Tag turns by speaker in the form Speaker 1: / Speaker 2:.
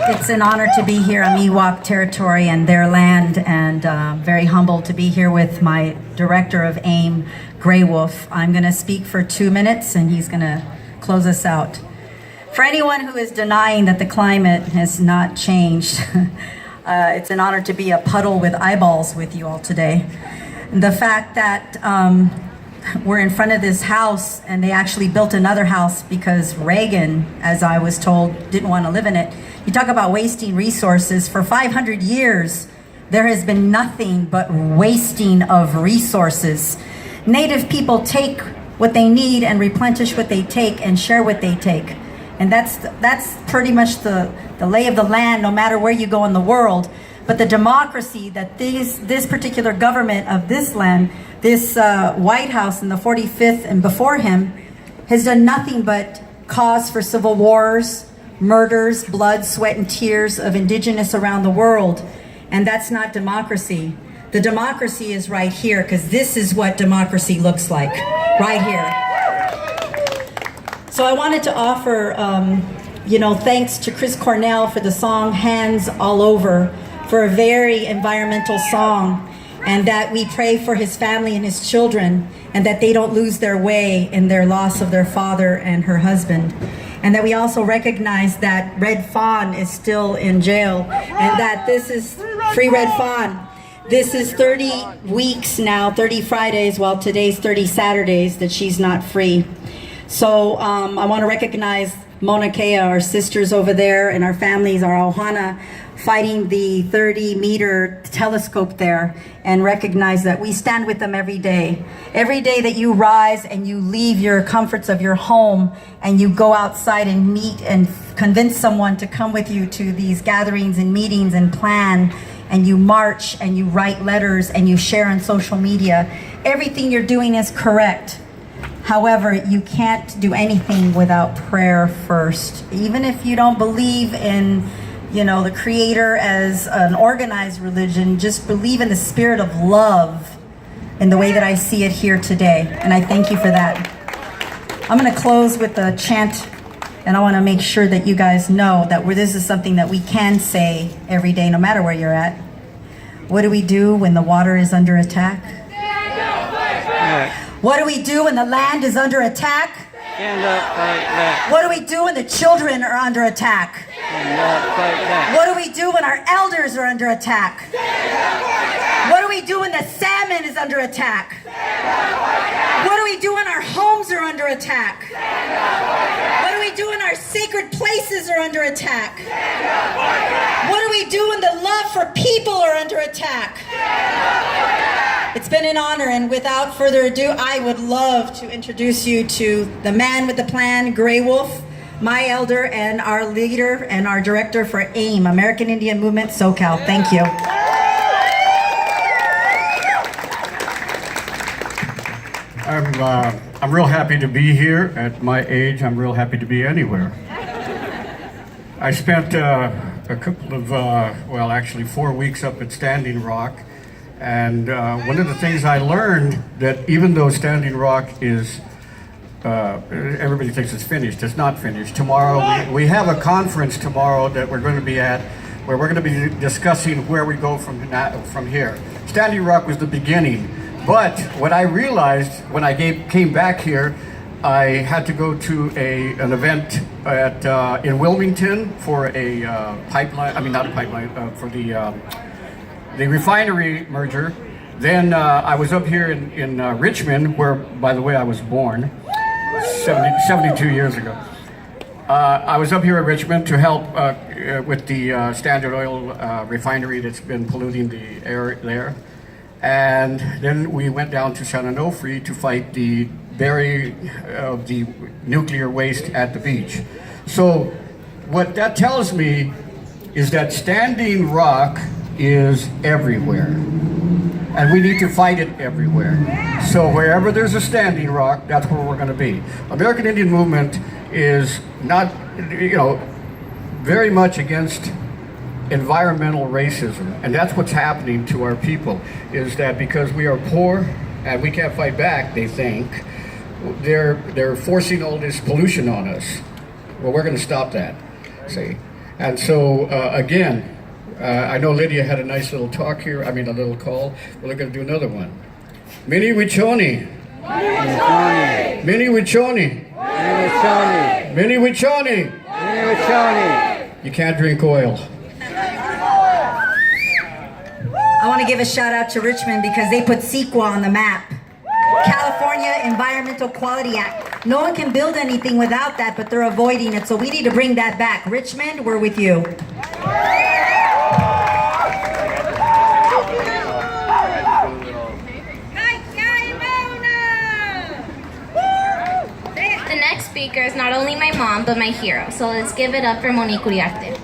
Speaker 1: It's an honor to be here on Miwok territory and their land, and very humbled to be here with my director of AIM, Gray Wolf. I'm going to speak for 2 minutes and he's going to close us out. For anyone who is denying that the climate has not changed, it's an honor to be a puddle with eyeballs with you all today. The fact that we're in front of this house and they actually built another house because Reagan, as I was told, didn't want to live in it. You talk about wasting resources. For 500 years, there has been nothing but wasting of resources. Native people take what they need and replenish what they take and share what they take. And that's pretty much the lay of the land, no matter where you go in the world. But the democracy that this particular government of this land, this White House in the 45th and before him, has done nothing but cause for civil wars, murders, blood, sweat, and tears of indigenous around the world. And that's not democracy. The democracy is right here, because this is what democracy looks like, right here. So I wanted to offer, thanks to Chris Cornell for the song Hands All Over, for a very environmental song, and that we pray for his family and his children, and that they don't lose their way in their loss of their father and her husband. And that we also recognize that Red Fawn is still in jail, and that this is Free Red Fawn. This is 30 weeks now, 30 Fridays, while today's 30 Saturdays that she's not free. So I want to recognize Mauna Kea, our sisters over there, and our families, our Ohana, fighting the 30-meter telescope there, and recognize that we stand with them every day. Every day that you rise and you leave your comforts of your home and you go outside and meet and convince someone to come with you to these gatherings and meetings and plan, and you march and you write letters and you share on social media, everything you're doing is correct. However, you can't do anything without prayer first. Even if you don't believe in, the Creator as an organized religion, just believe in the spirit of love in the way that I see it here today. And I thank you for that. I'm going to close with a chant, and I want to make sure that you guys know that this is something that we can say every day, no matter where you're at. What do we do when the water is under attack? What do we do when the land is under attack?
Speaker 2: Stand up, fight back.
Speaker 1: What do we do when the children are under attack?
Speaker 2: Stand up, fight back.
Speaker 1: What do we do when our elders are under attack? What do we do when the salmon is under attack? What do we do when our homes are under attack? What do we do when our sacred places are under attack? What do we do when the love for people are under attack? It's been an honor, and without further ado, I would love to introduce you to the man with the plan, Gray Wolf, my elder, and our leader and our director for AIM, American Indian Movement, SoCal. Thank you.
Speaker 3: I'm real happy to be here. At my age, I'm real happy to be anywhere. I spent a couple of, actually 4 weeks up at Standing Rock. And one of the things I learned, that even though Standing Rock is, everybody thinks it's finished, it's not finished. Tomorrow, we have a conference tomorrow that we're going to be at, where we're going to be discussing where we go from here. Standing Rock was the beginning, but what I realized when I came back here, I had to go to an event in Wilmington for a pipeline, not a pipeline, for the refinery merger. Then I was up here in Richmond, where, by the way, I was born 72 years ago. I was up here in Richmond to help with the Standard Oil refinery that's been polluting the air there. And then we went down to San Onofre to fight the burying of the nuclear waste at the beach. So what that tells me is that Standing Rock is everywhere, and we need to fight it everywhere. So wherever there's a Standing Rock, that's where we're going to be. American Indian Movement is not, very much against environmental racism, and that's what's happening to our people, is that because we are poor and we can't fight back, they think, they're forcing all this pollution on us. Well, we're going to stop that, see? And so, again, I know Lydia had a nice little talk here, a little call. Well, we're going to do another one. Mini Wichoni. Mini Wichoni. Mini Wichoni. You can't drink oil.
Speaker 1: I want to give a shout out to Richmond because they put CEQA on the map. California Environmental Quality Act. No one can build anything without that, but they're avoiding it. So we need to bring that back. Richmond, we're with you.
Speaker 4: The next speaker is not only my mom, but my hero. So let's give it up for Monique Uriarte.